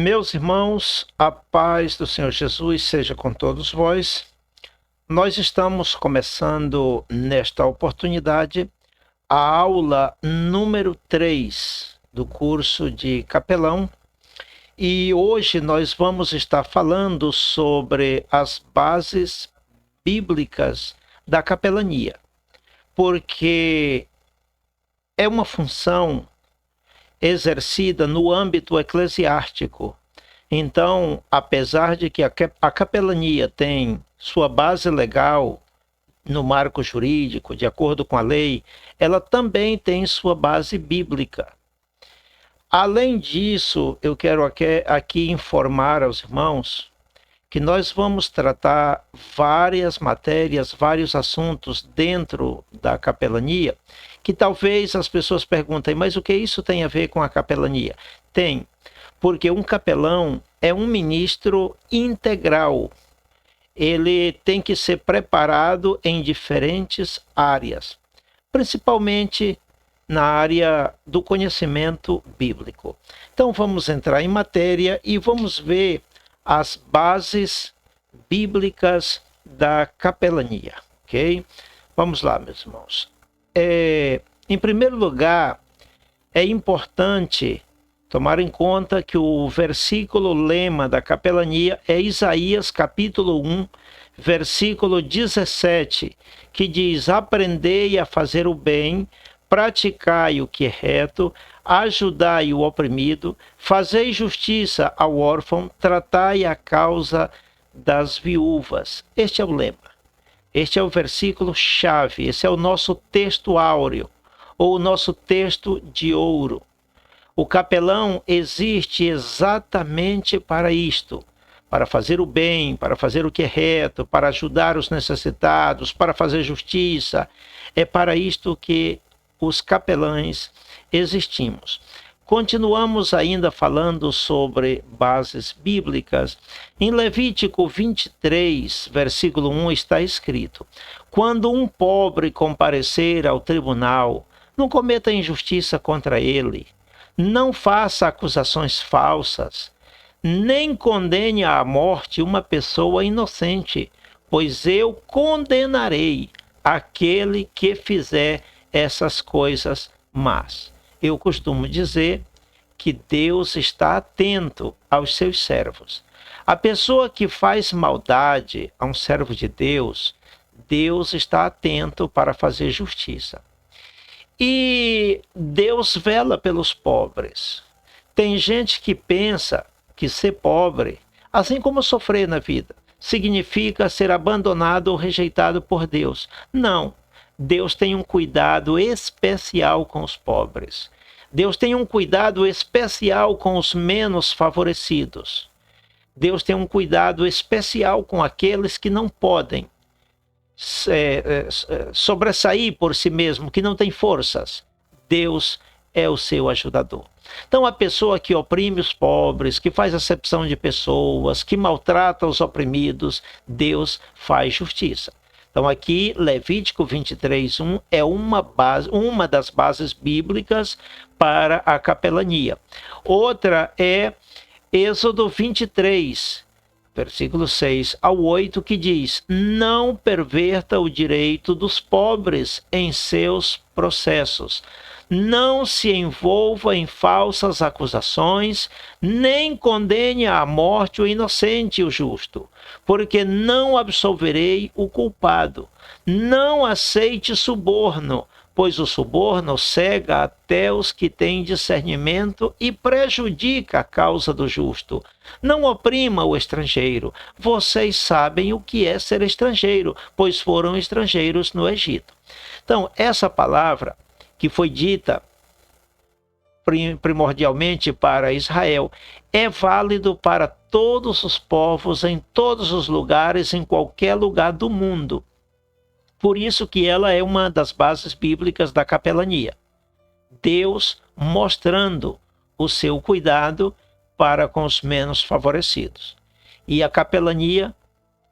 Meus irmãos, a paz do Senhor Jesus seja com todos vós. Nós estamos começando nesta oportunidade a aula número 3 do curso de capelão e hoje nós vamos estar falando sobre as bases bíblicas da capelania, porque é uma função exercida no âmbito eclesiástico. Então, apesar de que a capelania tem sua base legal no marco jurídico, de acordo com a lei, ela também tem sua base bíblica. Além disso, eu quero aqui informar aos irmãos que nós vamos tratar várias matérias, vários assuntos dentro da capelania, que talvez as pessoas perguntem, mas o que isso tem a ver com a capelania? Tem, porque um capelão é um ministro integral. Ele tem que ser preparado em diferentes áreas, principalmente na área do conhecimento bíblico. Então vamos entrar em matéria e vamos ver as bases bíblicas da capelania, ok? Vamos lá, meus irmãos. Em primeiro lugar, é importante tomar em conta que o versículo lema da capelania é Isaías capítulo 1, versículo 17, que diz: aprendei a fazer o bem, praticai o que é reto, ajudai o oprimido, fazei justiça ao órfão, tratai a causa das viúvas. Este é o lema. Este é o versículo-chave. Esse é o nosso texto áureo, ou o nosso texto de ouro. O capelão existe exatamente para isto, para fazer o bem, para fazer o que é reto, para ajudar os necessitados, para fazer justiça. É para isto que os capelães existimos. Continuamos ainda falando sobre bases bíblicas. Em Levítico 23, versículo 1 está escrito: quando um pobre comparecer ao tribunal, não cometa injustiça contra ele, não faça acusações falsas, nem condene à morte uma pessoa inocente, pois eu condenarei aquele que fizer essas coisas más. Eu costumo dizer que Deus está atento aos seus servos. A pessoa que faz maldade a um servo de Deus, Deus está atento para fazer justiça. E Deus vela pelos pobres. Tem gente que pensa que ser pobre, assim como sofrer na vida, significa ser abandonado ou rejeitado por Deus. Não. Deus tem um cuidado especial com os pobres. Deus tem um cuidado especial com os menos favorecidos. Deus tem um cuidado especial com aqueles que não podem sobressair por si mesmo, que não têm forças. Deus é o seu ajudador. Então, a pessoa que oprime os pobres, que faz acepção de pessoas, que maltrata os oprimidos, Deus faz justiça. Então aqui, Levítico 23, 1 é uma das bases bíblicas para a capelania. Outra é Êxodo 23, versículo 6 ao 8, que diz: não perverta o direito dos pobres em seus processos. Não se envolva em falsas acusações, nem condene à morte o inocente e o justo, porque não absolverei o culpado. Não aceite suborno, pois o suborno cega até os que têm discernimento e prejudica a causa do justo. Não oprima o estrangeiro. Vocês sabem o que é ser estrangeiro, pois foram estrangeiros no Egito. Então, essa palavra que foi dita primordialmente para Israel, é válido para todos os povos, em todos os lugares, em qualquer lugar do mundo. Por isso que ela é uma das bases bíblicas da capelania. Deus mostrando o seu cuidado para com os menos favorecidos. E a capelania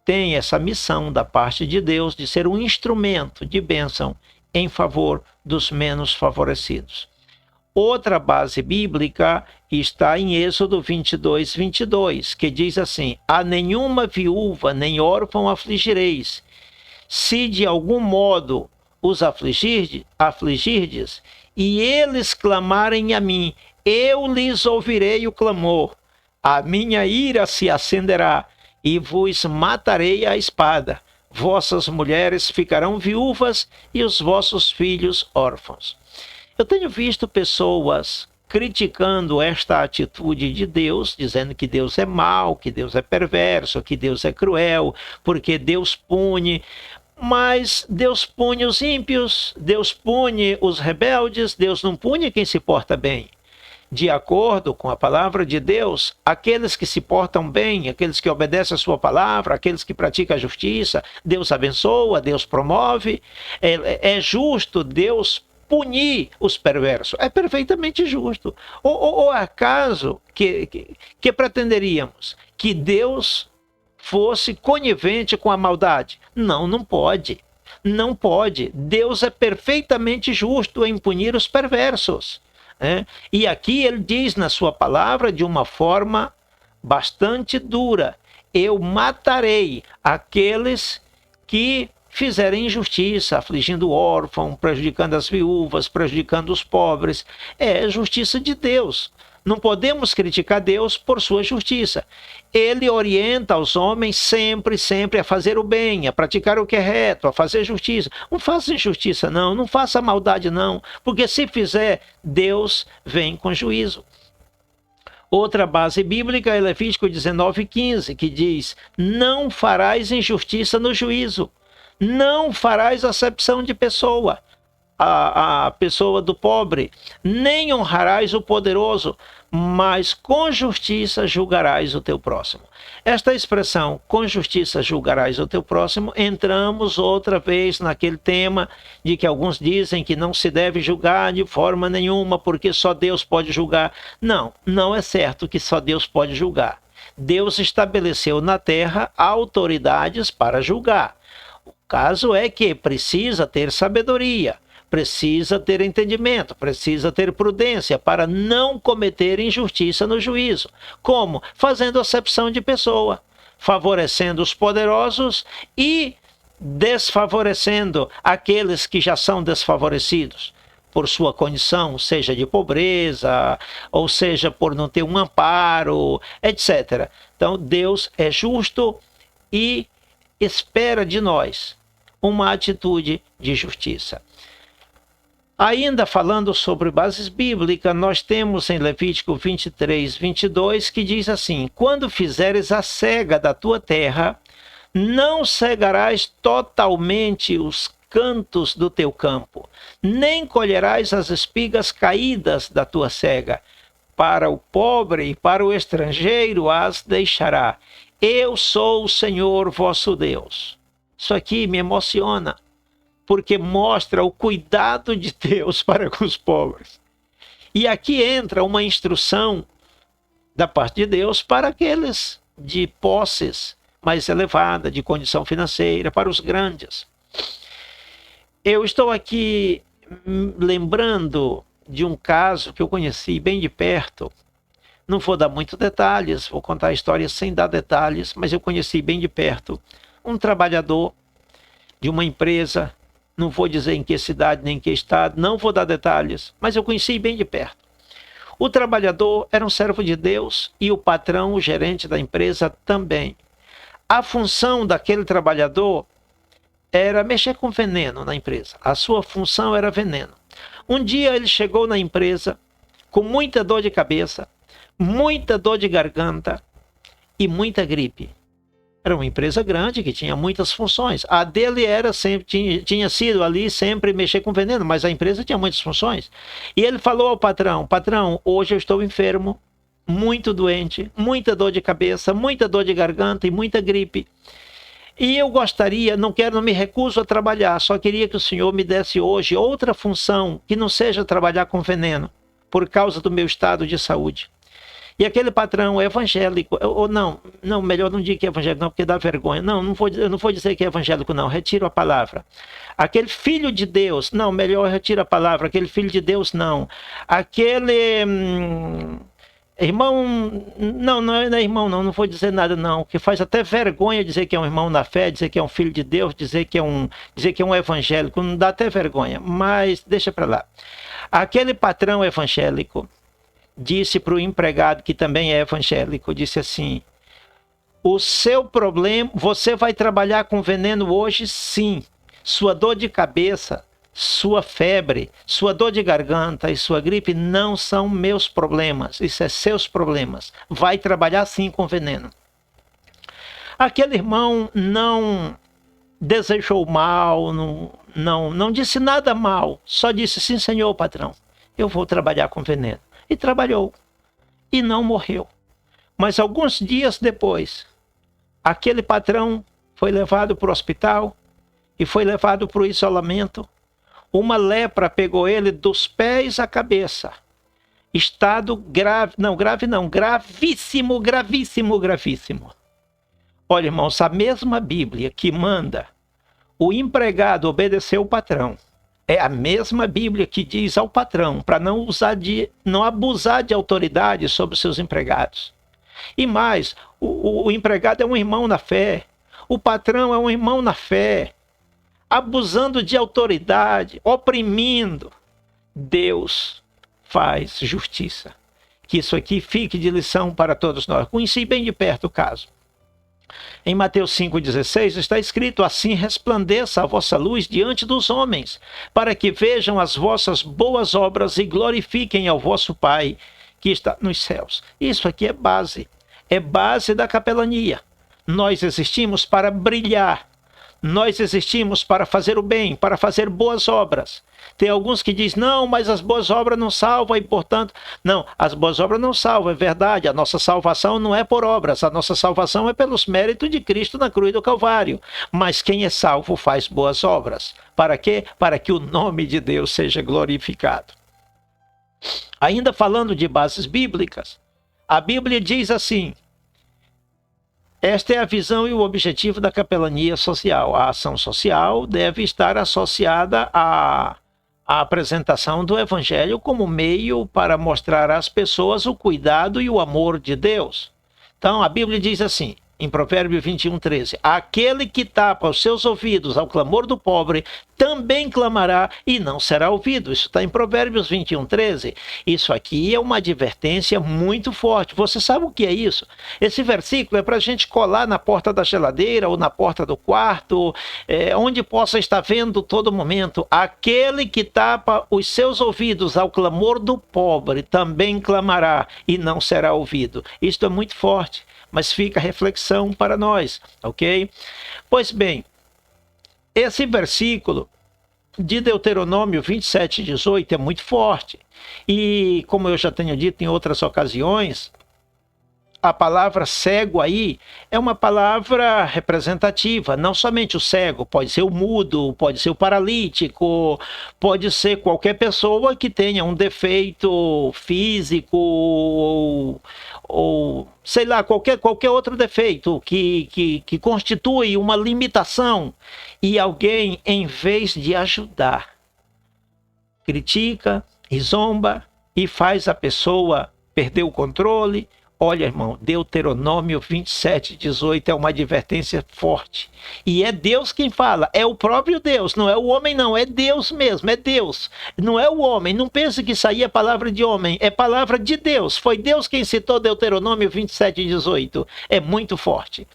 tem essa missão da parte de Deus de ser um instrumento de bênção em favor dos menos favorecidos. Outra base bíblica está em Êxodo 22, 22, que diz assim: a nenhuma viúva nem órfão afligireis. Se de algum modo os afligirdes, e eles clamarem a mim, eu lhes ouvirei o clamor. A minha ira se acenderá, e vos matarei à espada. Vossas mulheres ficarão viúvas, e os vossos filhos órfãos. Eu tenho visto pessoas criticando esta atitude de Deus, dizendo que Deus é mau, que Deus é perverso, que Deus é cruel, porque Deus pune. Mas Deus pune os ímpios, Deus pune os rebeldes, Deus não pune quem se porta bem. De acordo com a palavra de Deus, aqueles que se portam bem, aqueles que obedecem a sua palavra, aqueles que praticam a justiça, Deus abençoa, Deus promove. É justo Deus punir os perversos. É perfeitamente justo. Ou acaso que pretenderíamos? Que Deus fosse conivente com a maldade? Não, não pode. Não pode. Deus é perfeitamente justo em punir os perversos. E aqui ele diz na sua palavra de uma forma bastante dura: eu matarei aqueles que fizerem injustiça, afligindo o órfão, prejudicando as viúvas, prejudicando os pobres. É justiça de Deus. Não podemos criticar Deus por sua justiça. Ele orienta os homens sempre, sempre a fazer o bem, a praticar o que é reto, a fazer justiça. Não faça injustiça, não. Não faça maldade, não. Porque se fizer, Deus vem com juízo. Outra base bíblica é Levítico 19:15, que diz: não farás injustiça no juízo. Não farás acepção de pessoa. A pessoa do pobre, nem honrarás o poderoso, mas com justiça julgarás o teu próximo. Esta expressão, com justiça julgarás o teu próximo, entramos outra vez naquele tema de que alguns dizem que não se deve julgar de forma nenhuma, porque só Deus pode julgar. Não, não é certo que só Deus pode julgar. Deus estabeleceu na terra autoridades para julgar. O caso é que precisa ter sabedoria, precisa ter entendimento, precisa ter prudência para não cometer injustiça no juízo. Como? Fazendo acepção de pessoa, favorecendo os poderosos e desfavorecendo aqueles que já são desfavorecidos por sua condição, seja de pobreza, ou seja por não ter um amparo, etc. Então Deus é justo e espera de nós uma atitude de justiça. Ainda falando sobre bases bíblicas, nós temos em Levítico 23, 22, que diz assim: quando fizeres a cega da tua terra, não cegarás totalmente os cantos do teu campo, nem colherás as espigas caídas da tua cega. Para o pobre e para o estrangeiro as deixará. Eu sou o Senhor vosso Deus. Isso aqui me emociona, porque mostra o cuidado de Deus para com os pobres. E aqui entra uma instrução da parte de Deus para aqueles de posses mais elevadas, de condição financeira, para os grandes. Eu estou aqui lembrando de um caso que eu conheci bem de perto. Não vou dar muitos detalhes, vou contar a história sem dar detalhes, mas eu conheci bem de perto um trabalhador de uma empresa. Não vou dizer em que cidade nem em que estado, não vou dar detalhes, mas eu conheci bem de perto. O trabalhador era um servo de Deus e o patrão, o gerente da empresa também. A função daquele trabalhador era mexer com veneno na empresa. A sua função era veneno. Um dia ele chegou na empresa com muita dor de cabeça, muita dor de garganta e muita gripe. Era uma empresa grande que tinha muitas funções. A dele era sempre, tinha sido ali sempre mexer com veneno, mas a empresa tinha muitas funções. E ele falou ao patrão: patrão, hoje eu estou enfermo, muito doente, muita dor de cabeça, muita dor de garganta e muita gripe. E eu gostaria, não me recuso a trabalhar, só queria que o senhor me desse hoje outra função que não seja trabalhar com veneno, por causa do meu estado de saúde. E aquele patrão evangélico, ou não, melhor não dizer que é evangélico, não, porque dá vergonha. Não, eu não vou dizer que é evangélico, não, retiro a palavra. Aquele filho de Deus, não, melhor retiro a palavra, aquele filho de Deus, não. Aquele irmão, não é irmão, não vou dizer nada, não, que faz até vergonha dizer que é um irmão na fé, dizer que é um filho de Deus, dizer que é um evangélico, não dá até vergonha, mas deixa para lá. Aquele patrão evangélico disse para o empregado, que também é evangélico, disse assim: o seu problema, você vai trabalhar com veneno hoje, sim. Sua dor de cabeça, sua febre, sua dor de garganta e sua gripe não são meus problemas, isso é seus problemas. Vai trabalhar sim com veneno. Aquele irmão não desejou mal, não disse nada mal, só disse: sim, senhor patrão, eu vou trabalhar com veneno. E trabalhou, e não morreu. Mas alguns dias depois, aquele patrão foi levado para o hospital e foi levado para o isolamento. Uma lepra pegou ele dos pés à cabeça. Estado grave, gravíssimo, gravíssimo, gravíssimo. Olha, irmãos, a mesma Bíblia que manda o empregado obedecer o patrão, é a mesma Bíblia que diz ao patrão para não abusar de autoridade sobre seus empregados. E mais, o empregado é um irmão na fé, o patrão é um irmão na fé, abusando de autoridade, oprimindo. Deus faz justiça. Que isso aqui fique de lição para todos nós. Conheci bem de perto o caso. Em Mateus 5,16 está escrito: assim resplandeça a vossa luz diante dos homens, para que vejam as vossas boas obras e glorifiquem ao vosso Pai que está nos céus. Isso aqui é base da capelania. Nós existimos para brilhar. Nós existimos para fazer o bem, para fazer boas obras. Tem alguns que dizem: não, mas as boas obras não salvam, e portanto... Não, as boas obras não salvam, é verdade. A nossa salvação não é por obras, a nossa salvação é pelos méritos de Cristo na cruz do Calvário. Mas quem é salvo faz boas obras. Para quê? Para que o nome de Deus seja glorificado. Ainda falando de bases bíblicas, a Bíblia diz assim: esta é a visão e o objetivo da capelania social. A ação social deve estar associada à apresentação do Evangelho como meio para mostrar às pessoas o cuidado e o amor de Deus. Então, a Bíblia diz assim, em Provérbios 21:13: aquele que tapa os seus ouvidos ao clamor do pobre, também clamará e não será ouvido. Isso está em Provérbios 21:13. Isso aqui é uma advertência muito forte. Você sabe o que é isso? Esse versículo é para a gente colar na porta da geladeira ou na porta do quarto, onde possa estar vendo todo momento. Aquele que tapa os seus ouvidos ao clamor do pobre, também clamará e não será ouvido. Isto é muito forte, mas fica a reflexão para nós, ok? Pois bem, esse versículo de Deuteronômio 27:18 é muito forte. E, como eu já tenho dito em outras ocasiões, a palavra cego aí é uma palavra representativa. Não somente o cego, pode ser o mudo, pode ser o paralítico, pode ser qualquer pessoa que tenha um defeito físico ou sei lá, qualquer outro defeito que constitui uma limitação, e alguém, em vez de ajudar, critica e zomba e faz a pessoa perder o controle. Olha, irmão, Deuteronômio 27:18 é uma advertência forte. E é Deus quem fala, é o próprio Deus, não é o homem não, é Deus mesmo, é Deus. Não é o homem, não pense que isso aí é palavra de homem, é palavra de Deus. Foi Deus quem citou Deuteronômio 27:18. É muito forte.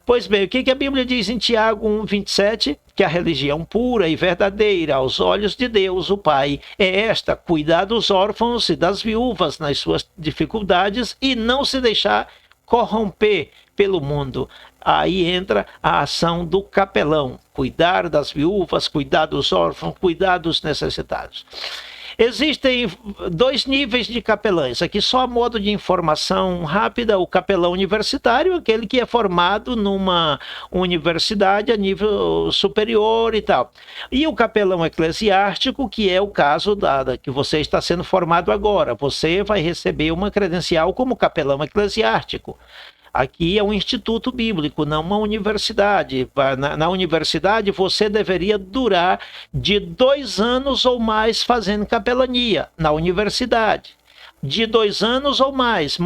Pois bem, o que a Bíblia diz em Tiago 1:27? Que a religião pura e verdadeira aos olhos de Deus, o Pai, é esta: cuidar dos órfãos e das viúvas nas suas dificuldades e não se deixar corromper pelo mundo. Aí entra a ação do capelão: cuidar das viúvas, cuidar dos órfãos, cuidar dos necessitados. Existem dois níveis de capelães. Aqui só a modo de informação rápida: o capelão universitário, aquele que é formado numa universidade a nível superior e tal. E o capelão eclesiástico, que é o caso que você está sendo formado agora. Você vai receber uma credencial como capelão eclesiástico. Aqui é um instituto bíblico, não uma universidade. Na universidade você deveria durar de 2 anos ou mais fazendo capelania na universidade. De 2 anos ou mais,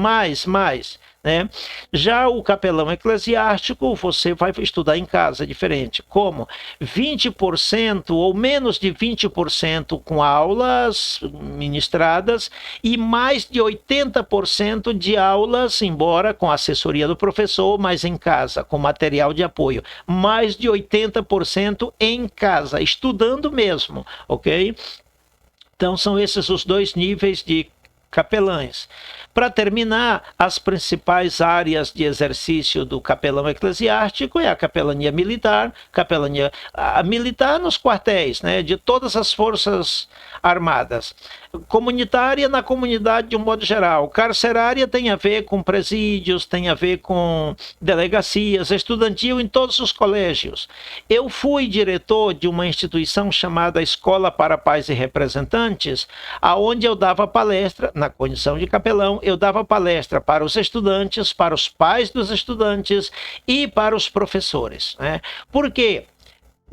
né? Já o capelão eclesiástico, você vai estudar em casa, é diferente. Como? 20% ou menos de 20% com aulas ministradas e mais de 80% de aulas, embora com assessoria do professor, mas em casa, com material de apoio. Mais de 80% em casa, estudando mesmo, ok? Então são esses os dois níveis de capelães. Para terminar, as principais áreas de exercício do capelão eclesiástico é a capelania militar, capelania militar nos quartéis, né, de todas as forças armadas. Comunitária na comunidade de um modo geral. Carcerária tem a ver com presídios, tem a ver com delegacias, estudantil em todos os colégios. Eu fui diretor de uma instituição chamada Escola para Pais e Representantes, aonde eu dava palestra, na condição de capelão, eu dava palestra para os estudantes, para os pais dos estudantes e para os professores, né? Por quê?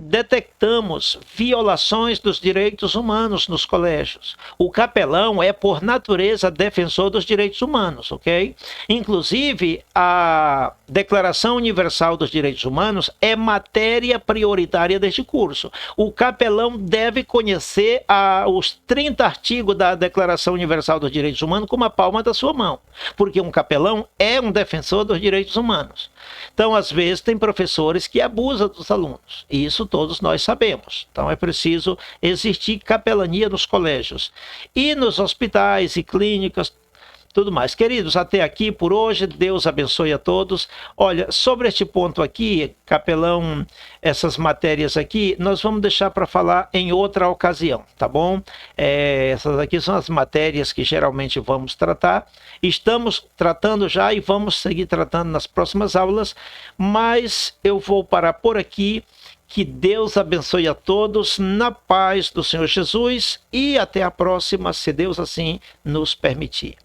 Detectamos violações dos direitos humanos nos colégios. O capelão é, por natureza, defensor dos direitos humanos, ok? Inclusive, a Declaração Universal dos Direitos Humanos é matéria prioritária deste curso. O capelão deve conhecer os 30 artigos da Declaração Universal dos Direitos Humanos com a palma da sua mão, porque um capelão é um defensor dos direitos humanos. Então, às vezes, tem professores que abusam dos alunos, e isso todos nós sabemos. Então é preciso existir capelania nos colégios e nos hospitais e clínicas, tudo mais. Queridos, até aqui por hoje. Deus abençoe a todos. Olha, sobre este ponto aqui, capelão, essas matérias aqui, nós vamos deixar para falar em outra ocasião, tá bom? Essas aqui são as matérias que geralmente vamos tratar. Estamos tratando já e vamos seguir tratando nas próximas aulas, mas eu vou parar por aqui. Que Deus abençoe a todos na paz do Senhor Jesus e até a próxima, se Deus assim nos permitir.